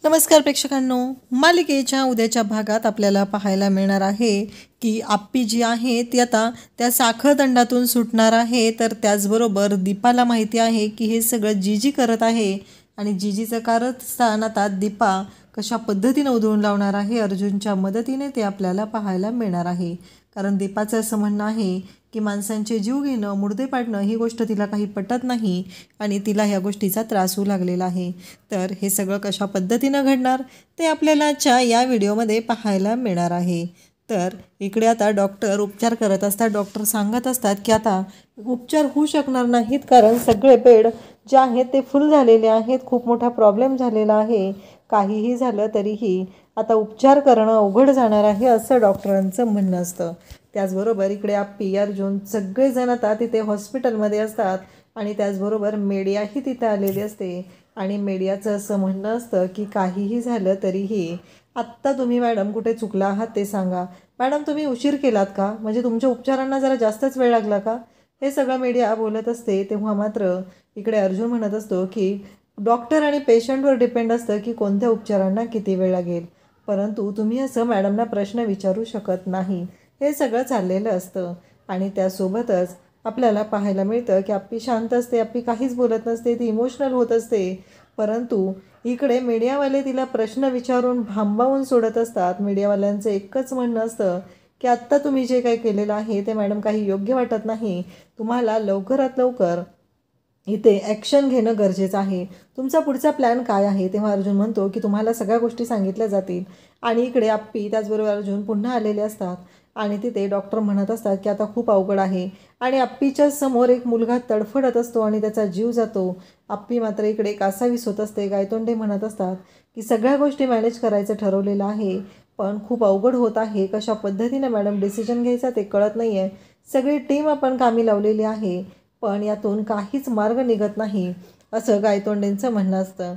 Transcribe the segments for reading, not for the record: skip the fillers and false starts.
नमस्कार प्रेक्षकांनो, मालिकेच्या उद्याच्या भागात आपल्याला पाहायला मिळणार आहे की आप्पी जी आहे ती आता त्या साखळदंडातून सुटणार आहे। तर त्याचबरोबर दीपाला माहिती आहे की हे सगळं जीजी करत आहे आणि जीजीचं कारस्थान आता दीपा कशा पद्धतीने उधळून लावणार आहे अर्जुनच्या मदतीने ते आपल्याला पाहायला मिळणार आहे। कारण दीपाचं असं म्हणणं आहे की माणसांचे जीव घेणं, मुर्दे पाडणं ही गोष्ट तिला काही पटत नाही आणि तिला ह्या गोष्टीचा त्रास होऊ लागलेला आहे। तर हे सगळं कशा पद्धतीनं घडणार ते आपल्याला आजच्या या व्हिडिओमध्ये पाहायला मिळणार आहे। तर इकडे आता डॉक्टर उपचार करत असतात। डॉक्टर सांगत असतात की आता उपचार होऊ शकणार नाहीत कारण सगळे बेड जे आहेत ते फुल झालेले आहेत, खूप मोठा प्रॉब्लेम झालेला आहे। काहीही झालं तरीही आता उपचार करणं अवघड जाणार आहे असं डॉक्टरांचं म्हणणं असतं। त्याचबरोबर इकडे आप्पी, अर्जुन सगळेजण आता तिथे हॉस्पिटलमध्ये असतात आणि त्याचबरोबर मीडियाही तिथे आलेली असते आणि मीडियाचं असं म्हणणं असतं की काहीही झालं तरीही आत्ता तुम्ही मॅडम कुठे चुकला आहात ते सांगा। मॅडम तुम्ही उशीर केलात का, म्हणजे तुमच्या उपचारांना जरा जास्तच वेळ लागला का, हे सगळं मीडिया बोलत असते। तेव्हा मात्र इकडे अर्जुन म्हणत असतो की डॉक्टर आणि पेशंटवर डिपेंड असतं की कोणत्या उपचारांना किती वेळ लागेल, परंतु तुम्ही असं मॅडमना प्रश्न विचारू शकत नाही, हे सगळं चाललेलं असतं। आणि त्यासोबतच आपल्याला पाहायला मिळतं की आप्पी शांत असते, आप्पी काहीच बोलत नसते, ती इमोशनल होत असते। परंतु इकडे मीडियावाले तिला प्रश्न विचारून भांबावून सोडत असतात। मीडियावाल्यांचं एकच म्हणणं असतं की आत्ता तुम्ही जे काही केलेलं आहे ते मॅडम काही योग्य वाटत नाही, तुम्हाला लवकरात लवकर इथे ॲक्शन घेणं गरजेचं आहे, तुमचा पुढचा प्लॅन काय आहे। तेव्हा अर्जुन म्हणतो की तुम्हाला सगळ्या गोष्टी सांगितल्या जातील। आणि इकडे आप्पी त्याचबरोबर अर्जुन पुन्हा आलेले असतात आणि तिथे डॉक्टर म्हणत असतात की आता खूप अवघड आहे आणि आप्पीच्या समोर एक मुलगा तडफडत असतो आणि त्याचा जीव जातो। आप्पी मात्र इकडे कासावीस होत असते। गायतोंडे म्हणत असतात की सगळ्या गोष्टी मॅनेज करायचं ठरवलेलं आहे पण खूप अवघड होत आहे, कशा पद्धतीने मॅडम डिसिजन घ्यायचा ते कळत नाही आहे, सगळी टीम आपण कामी लावलेली आहे पण यातून काहीच मार्ग निघत नाही असं गायतोंडेंचं म्हणणं असतं।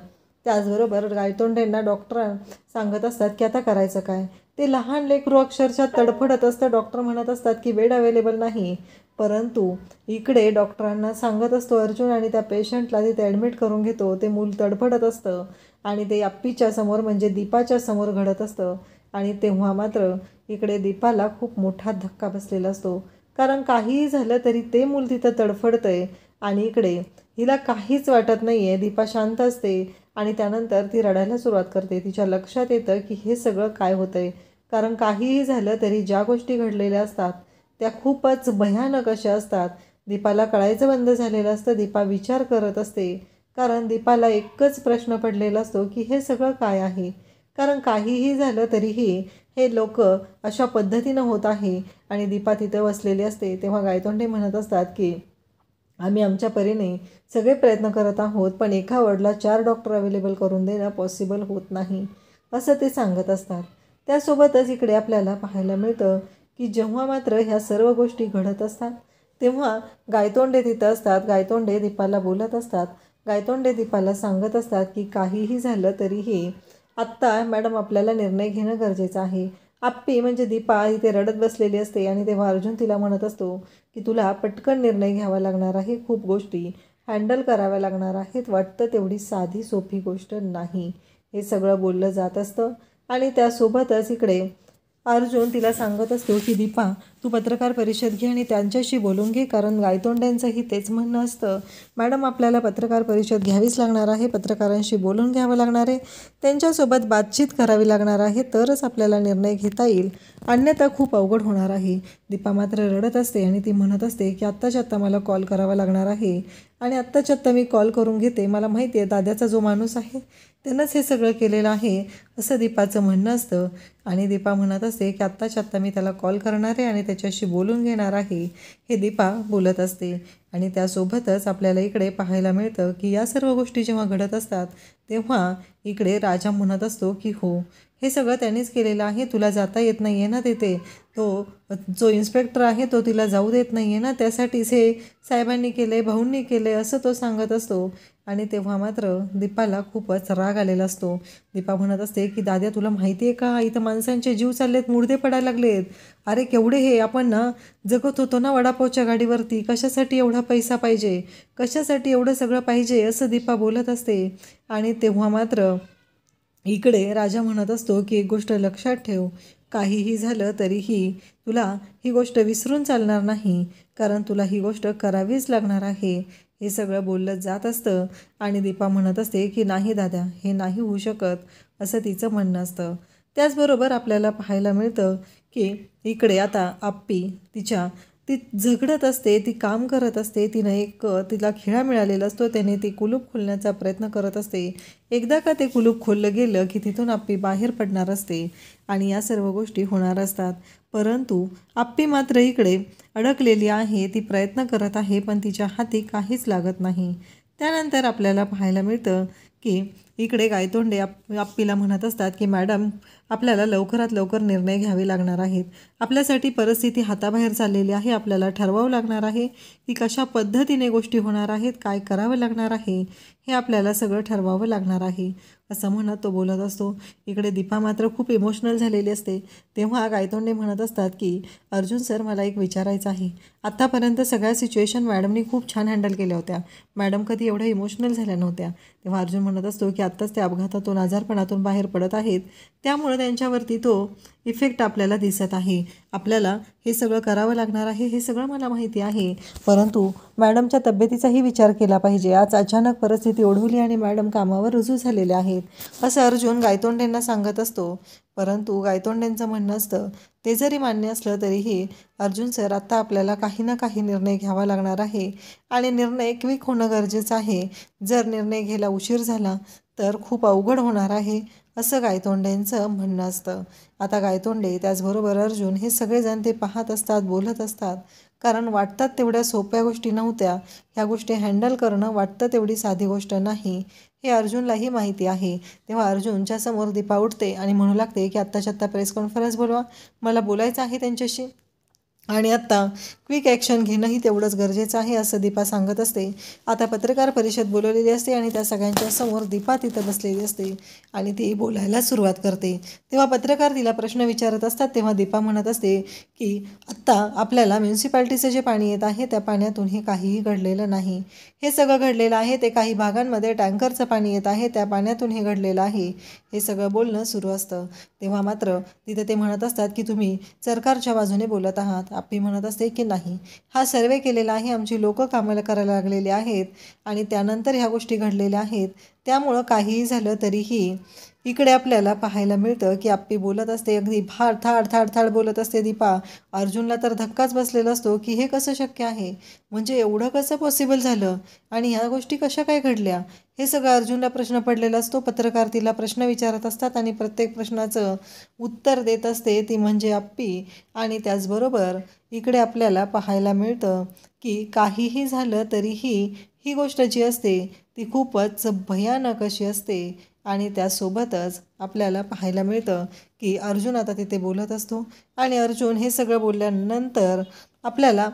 त्याचबरोबर गायतोंडेंना डॉक्टर सांगत असतात की आता करायचं काय, ते लहान लेकरू अक्षरशः तडफडत असतं। डॉक्टर म्हणत असतात की बेड अवेलेबल नाही, परंतु इकडे डॉक्टरांना सांगत असतो अर्जुन आणि त्या पेशंटला तिथे ॲडमिट करून घेतो। ते मूल तडफडत असतं आणि ते आप्पीच्या समोर म्हणजे दीपाच्या समोर घडत असतं आणि तेव्हा मात्र इकडे दीपाला खूप मोठा धक्का बसलेला असतो कारण काहीही झालं तरी ते मूल तिथं तडफडतंय आणि इकडे हिला काहीच वाटत नाही आहे। दीपा शांत असते आणि त्यानंतर ती रडायला सुरुवात करते। तिच्या लक्षात येतं की हे सगळं काय होतं आहे, कारण काहीही झालं तरी ज्या गोष्टी घडलेल्या असतात त्या खूपच भयानक अशा असतात। दीपाला कळायचं बंद झालेलं असतं। दीपा विचार करत असते कारण दीपाला एकच प्रश्न पडलेला असतो की हे सगळं काय आहे, कारण काहीही झालं तरीही हे लोक अशा पद्धतीनं होत आहे आणि दीपा तिथं बसलेली असते। तेव्हा गायतोंडे म्हणत असतात की आम्ही आमच्या परीने सगळे प्रयत्न करत आहोत पण एका वॉर्डला 4 डॉक्टर अवेलेबल करून देणं पॉसिबल होत नाही असं ते सांगत असतात। त्यासोबतच इकडे आपल्याला पाहायला मिळतं की जेव्हा मात्र ह्या सर्व गोष्टी घडत असतात तेव्हा गायतोंडे तिथं असतात। गायतोंडे दीपाला बोलत असतात। गायतोंडे दीपाला सांगत असतात की काहीही झालं तरीही आत्ता मॅडम आपल्याला निर्णय घेणं गरजेचं आहे। आप्पी म्हणजे दीपा इथे रडत बसलेली असते आणि तेव्हा अर्जुन तिला म्हणत असतो की तुला पटकन निर्णय घ्यावा लागणार आहे, खूप गोष्टी हँडल कराव्या लागणार आहेत, वाटतं तेवढी साधी सोपी गोष्ट नाही, हे सगळं बोललं जात असतं। आणि त्यासोबतच इकडे अर्जुन तिला सांगत असतो की दीपा तू पत्रकार परिषद घे आणि त्यांच्याशी बोलून घे, कारण गायतोंड्यांचंही तेच म्हणणं असतं मॅडम आपल्याला पत्रकार परिषद घ्यावीच लागणार आहे, पत्रकारांशी बोलून घ्यावं लागणार आहे, त्यांच्यासोबत बातचीत करावी लागणार आहे, तरच आपल्याला निर्णय घेता येईल, अन्यथा खूप अवघड होणार आहे। दीपा मात्र रडत असते आणि ती म्हणत असते की आत्ताच्या आत्ता मला कॉल करावा लागणार आहे आणि आत्ताच्या आत्ता मी कॉल करून घेते, मला माहिती आहे दादाचा जो माणूस आहे त्यानंच हे सगळं केलेलं आहे असं दीपाचं म्हणणं असतं। आणि दीपा म्हणत असते की आत्ताच्या आत्ता मी त्याला कॉल करणार आहे आणि त्याच्याशी बोलून घेणार आहे, हे दीपा बोलत असते। आणि त्यासोबतच आपल्याला इकडे पाहायला मिळतं की या सर्व गोष्टी जेव्हा घडत असतात तेव्हा इकडे राजा म्हणत असतो की हो हे सगळं त्यांनीच केलेलं आहे, तुला जाता येत नाही आहे ना तिथे, तो जो इन्स्पेक्टर आहे तो तिला जाऊ देत नाही आहे ना, त्यासाठीच हे साहेबांनी केले, भाऊंनी केले असं तो सांगत असतो। आणि तेव्हा मात्र दीपाला खूपच राग आलेला असतो। दीपा म्हणत असते की दाद्या तुला माहिती आहे का इथं माणसांचे जीव चाललेत, मुर्दे पडायला लागलेत, अरे केवढे हे आपण ना जगत होतो ना वडापावच्या गाडीवरती, कशासाठी एवढा पैसा पाहिजे, कशासाठी एवढं सगळं पाहिजे असं दीपा बोलत असते। आणि तेव्हा मात्र इकडे राजा म्हणत असतो की एक गोष्ट लक्षात ठेव, काहीही झालं तरीही तुला ही गोष्ट विसरून चालणार नाही, कारण तुला ही गोष्ट करावीच लागणार आहे. हे सगळं बोललं जात असतं आणि दीपा म्हणत असते की नाही दादा, हे नाही होऊ शकत, असं तिचं म्हणणं असतं. त्याचबरोबर आपल्याला पाहायला मिळतं की इकडे आता आप्पी ती झगडत असते, ती काम करत असते. तिनं तिला खिळा मिळालेला असतो, त्याने ती कुलूप खोलण्याचा प्रयत्न करत असते. एकदा का ते कुलूप खोललं गेलं की तिथून आप्पी बाहेर पडणार असते आणि या सर्व गोष्टी होणार असतात. परंतु आप्पी मात्र इकडे अडकलेली आहे, ती प्रयत्न करत आहे, पण तिच्या हाती काहीच लागत नाही. त्यानंतर आपल्याला पाहायला मिळतं की इकडे गायतोंडे आप्पीला म्हणत असतात की मॅडम, आपल्याला लवकरात लवकर निर्णय घ्यावे लागणार आहेत. आपल्यासाठी परिस्थिती हाताबाहेर चाललेली आहे. आपल्याला ठरवावं लागणार आहे की कशा पद्धतीने गोष्टी होणार आहेत, काय करावं लागणार आहे, हे आपल्याला सगळं ठरवावं लागणार आहे, असं म्हणत तो बोलत असतो. इकडे दीपा मात्र खूप इमोशनल झालेली असते. तेव्हा गायतोंडे म्हणत असतात की अर्जुन सर, मला एक विचारायचं आहे. आत्तापर्यंत सगळ्या सिच्युएशन मॅडमनी खूप छान हँडल केल्या होत्या. मॅडम कधी एवढ्या इमोशनल झाल्या नव्हत्या. तेव्हा अर्जुन म्हणत असतो की आत्ताच ते अपघातातून, आजारपणातून बाहेर पडत आहेत, त्यामुळे त्यांच्यावरती तो इफेक्ट आपल्याला दिसत आहे. आपल्याला हे सगळं करावं लागणार आहे, हे सगळं मला माहिती आहे, परंतु मॅडमच्या तब्येतीचाही विचार केला पाहिजे. आज अचानक परिस्थिती ओढवली आणि मॅडम कामावर रुजू झालेले आहेत, असं अर्जुन गायतोंडेंना सांगत असतो. परंतु गायतोंडेंचं म्हणणं असतं, ते जरी मान्य असलं तरीही अर्जुन सर, आत्ता आपल्याला काही ना काही निर्णय घ्यावा लागणार आहे आणि निर्णय क्विक होणं गरजेचं आहे. जर निर्णय घ्यायला उशीर झाला तर खूप अवघड होणार आहे, असं गायतोंडेंचं म्हणणं असतं. आता गायतोंडे त्याचबरोबर अर्जुन हे सगळेजण ते पाहत असतात, बोलत असतात, कारण वाटतात तेवढ्या सोप्या गोष्टी नव्हत्या. ह्या गोष्टी हँडल करणं वाटतं तेवढी साधी गोष्ट नाही, हे अर्जुनलाही माहिती आहे. तेव्हा अर्जुनच्या समोर दीपा उठते आणि म्हणू लागते की आत्ताच्या आत्ता प्रेस कॉन्फरन्स बोलवा, मला बोलायचं आहे त्यांच्याशी, आणि आत्ता क्विक ॲक्शन घेणंही तेवढंच गरजेचं आहे, असं दीपा सांगत असते. आता पत्रकार परिषद बोलवलेली असते आणि त्या सगळ्यांच्या समोर दीपा तिथं बसलेली असते आणि ती बोलायला सुरुवात करते. तेव्हा पत्रकार तिला प्रश्न विचारत असतात. तेव्हा दीपा म्हणत असते की आत्ता आपल्याला म्युन्सिपाल्टीचं जे पाणी येत आहे त्या पाण्यातून हे काहीही घडलेलं नाही. हे सगळं घडलेलं आहे ते काही भागांमध्ये टँकरचं पाणी येत आहे, त्या पाण्यातून हे घडलेलं आहे, हे सगळं बोलणं सुरू असतं. तेव्हा मात्र तिथे ते म्हणत असतात की तुम्ही सरकारच्या बाजूने बोलत आहात. आप्पी म्हणत असते की नाही, हा सर्वे केलेला आहे, आमची लोकं कामाला करायला लागलेली आहेत आणि त्यानंतर ह्या गोष्टी घडलेल्या आहेत, त्यामुळं काहीही झालं तरीही इकडे आपल्याला पाहायला मिळतं की आप्पी बोलत असते, अगदी थाड बोलत असते दीपा. अर्जुनला तर धक्काच बसलेला असतो की हे कसं शक्य आहे, म्हणजे एवढं कसं पॉसिबल झालं आणि ह्या गोष्टी कशा काय घडल्या, हे सगळं अर्जुनला प्रश्न पडलेला असतो. पत्रकार तिला प्रश्न विचारत असतात आणि प्रत्येक प्रश्नाचं उत्तर देत असते ती म्हणजे आप्पी. आणि त्याचबरोबर इकडे आपल्याला पाहायला मिळतं की काहीही झालं तरीही ही गोष्ट जी असते ती खूपच भयानक अशी असते. आणि त्यासोबतच आपल्याला पाहायला मिळतं की अर्जुन आता तिथे बोलत असतो आणि अर्जुन हे सगळं बोलल्यानंतर आपल्याला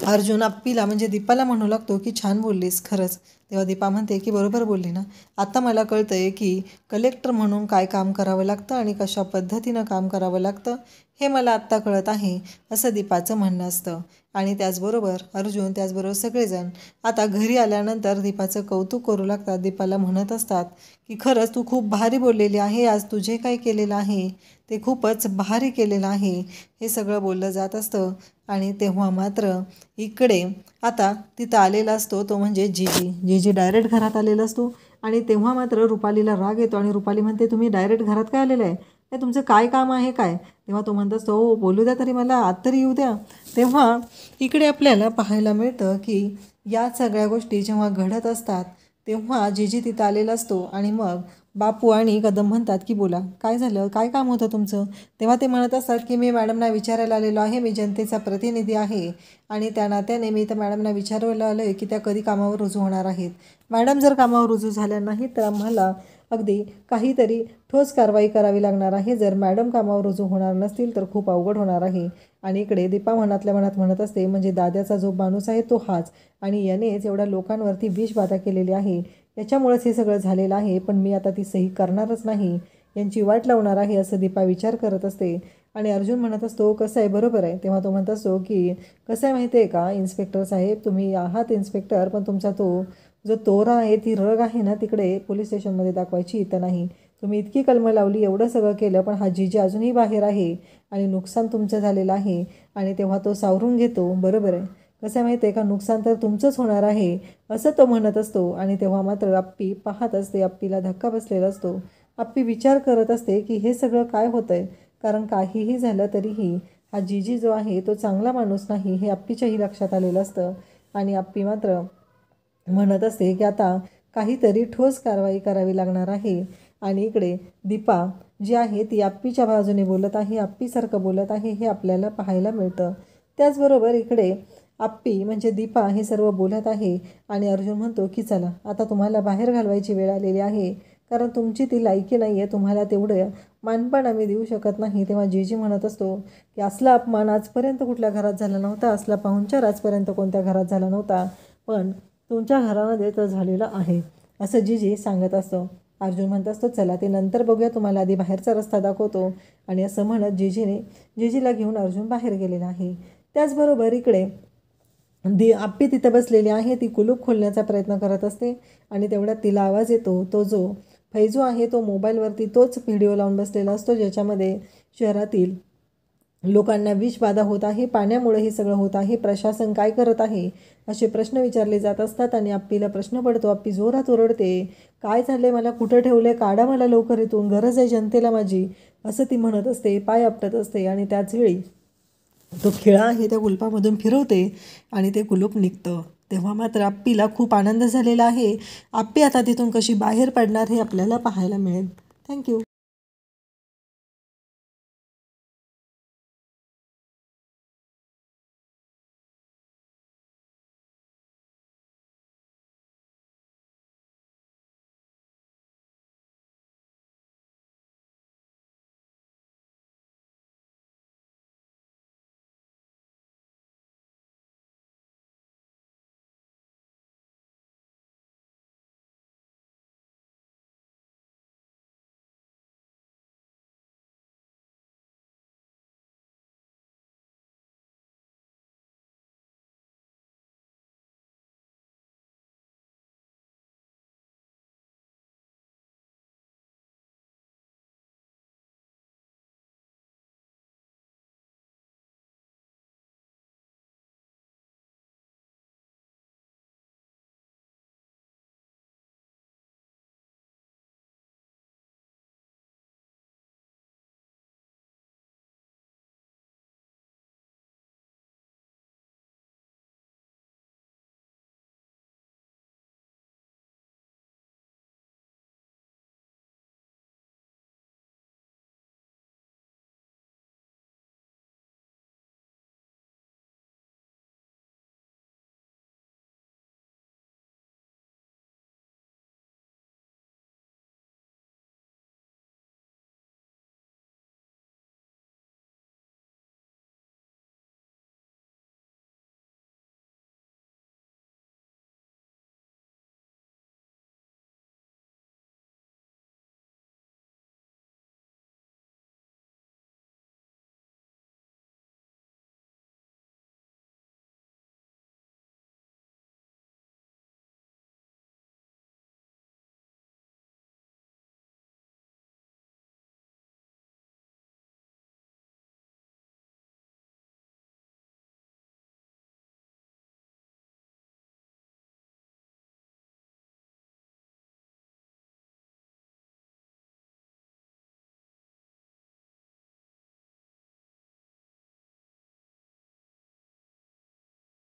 अर्जुन आप्पीला म्हणजे दीपाला म्हणू लागतो की छान बोललीस खरंच. तेव्हा दीपा म्हणते की बरोबर बोलली ना, आता मला कळतं आहे की कलेक्टर म्हणून काय काम करावं लागतं आणि कशा पद्धतीनं काम करावं लागतं, हे मला आत्ता कळत आहे, असं दीपाचं म्हणणं असतं. आणि त्याचबरोबर अर्जुन त्याचबरोबर सगळेजण आता घरी आल्यानंतर दीपाचं कौतुक करू लागतात. दीपाला म्हणत असतात की खरंच तू खूप भारी बोललेली आहे, आज तू जे काही केलेलं आहे ते खूपच भारी केलेलं आहे, हे सगळं बोललं जात असतं. आणि तेव्हा मात्र इकडे आता तिथं आलेला असतो तो म्हणजे जीजी डायरेक्ट घरात आलेला असतो. आणि तेव्हा मात्र रुपालीला राग येतो आणि रुपाली म्हणते, तुम्ही डायरेक्ट घरात काय आलेलं आहे, हे तुमचं काय काम आहे काय. तेव्हा तो म्हणत असतो, हो बोलू द्या तरी, मला आत तरी येऊ द्या. तेव्हा इकडे आपल्याला पाहायला मिळतं की या सगळ्या गोष्टी जेव्हा घडत असतात तेव्हा जीजी तिथं आलेला असतो आणि मग बापू आणि कदम म्हणतात की बोला, काय झालं, काय काम होतं तुमचं. तेव्हा ते म्हणत असतात की मी मॅडमना विचारायला आलेलो आहे, मी जनतेचा प्रतिनिधी आहे आणि त्या नात्याने मी तर मॅडमना विचारायला आलो आहे की त्या कधी कामावर रुजू होणार आहेत. मॅडम जर कामावर रुजू झाल्या नाहीत तर आम्हाला अगदी काहीतरी ठोस कारवाई करावी लागणार आहे. जर मॅडम कामावर रुजू होणार नसतील तर खूप अवघड होणार आहे. आणि इकडे दीपा मनातल्या मनात म्हणत असते, म्हणजे दाद्याचा जो माणूस आहे तो हाच, आणि यानेच एवढ्या लोकांवरती विषबाधा केलेली आहे, याच्यामुळेच हे सगळं झालेलं आहे. पण मी आता ती सही करणारच नाही, यांची वाट लावणार आहे, असं दीपा विचार करत असते. आणि अर्जुन म्हणत असतो, कसं आहे, बरोबर आहे. तेव्हा तो म्हणत असतो की कसं आहे माहिती आहे का इन्स्पेक्टर साहेब, तुम्ही आहात इन्स्पेक्टर, पण तुमचा तो जो तोरा आहे, ती रग आहे ना, तिकडे पोलीस स्टेशनमध्ये दाखवायची इथं नाही. तुम्ही इतकी कलमं लावली, एवढं सगळं केलं, पण हा जीजी अजूनही बाहेर आहे आणि नुकसान तुमचं झालेलं आहे. आणि तेव्हा तो सावरून घेतो, बरोबर आहे, कसं माहिती आहे का, नुकसान तर तुमचंच होणार आहे असं तो म्हणत असतो. आणि तेव्हा मात्र आप्पी पाहत असते, आप्पीला धक्का बसलेला असतो. आप्पी विचार करत असते की हे सगळं काय होतं आहे, कारण काहीही झालं तरीही हा जीजी जो आहे तो चांगला माणूस नाही हे आप्पीच्याही लक्षात आलेलं असतं. आणि आप्पी मात्र म्हणत असते की आता काहीतरी ठोस कारवाई करावी लागणार आहे. आणि इकडे दीपा जी आहे ती आप्पीच्या बाजूने बोलत आहे, आप्पीसारखं बोलत आहे, हे आपल्याला पाहायला मिळतं. त्याचबरोबर इकडे आप्पी म्हणजे दीपा हे सर्व बोलत आहे आणि अर्जुन म्हणतो की चला आता तुम्हाला बाहेर घालवायची वेळ आलेली आहे, कारण तुमची ती लायकी नाही आहे, तुम्हाला तेवढं मानपण आम्ही देऊ शकत नाही. तेव्हा जीजी म्हणत असतो की असला अपमान आजपर्यंत कुठल्या घरात झाला नव्हता, असला पाहुणचार आजपर्यंत कोणत्या घरात झाला नव्हता, पण तुमच्या घरामध्ये तर झालेलं आहे, असं जीजी सांगत असतो. अर्जुन म्हणत असतो चला ते नंतर बघूया, तुम्हाला आधी बाहेरचा रस्ता दाखवतो. आणि असं म्हणत जीजीला घेऊन अर्जुन बाहेर गेलेला आहे. त्याचबरोबर इकडे आप्पी तिथं बसलेली आहे, ती कुलूप खोलण्याचा प्रयत्न करत असते. आणि तेवढ्यात तिला आवाज येतो, तो जो फैजू आहे तो मोबाईलवरती तोच व्हिडिओ लावून बसलेला असतो, ज्याच्यामध्ये शहरातील लोकांना विषबाधा होत आहे, पाण्यामुळे हे सगळं होत आहे, प्रशासन काय करत आहे असे प्रश्न विचारले जात असतात. आणि आप्पीला प्रश्न पडतो, आप्पी जोरात ओरडते, काय झाले, मला कुठं ठेवले, काढा मला लवकर इथून, गरज आहे जनतेला माझी, असं ती म्हणत असते, पाय आपटत असते. आणि त्याचवेळी तो खिळा आहे त्या कुलपामधून फिरवते आणि ते कुलूप निघतं. तेव्हा मात्र आप्पीला खूप आनंद झालेला आहे. आप्पी आता तिथून कशी बाहेर पडणार हे आपल्याला पाहायला मिळेल. थँक्यू.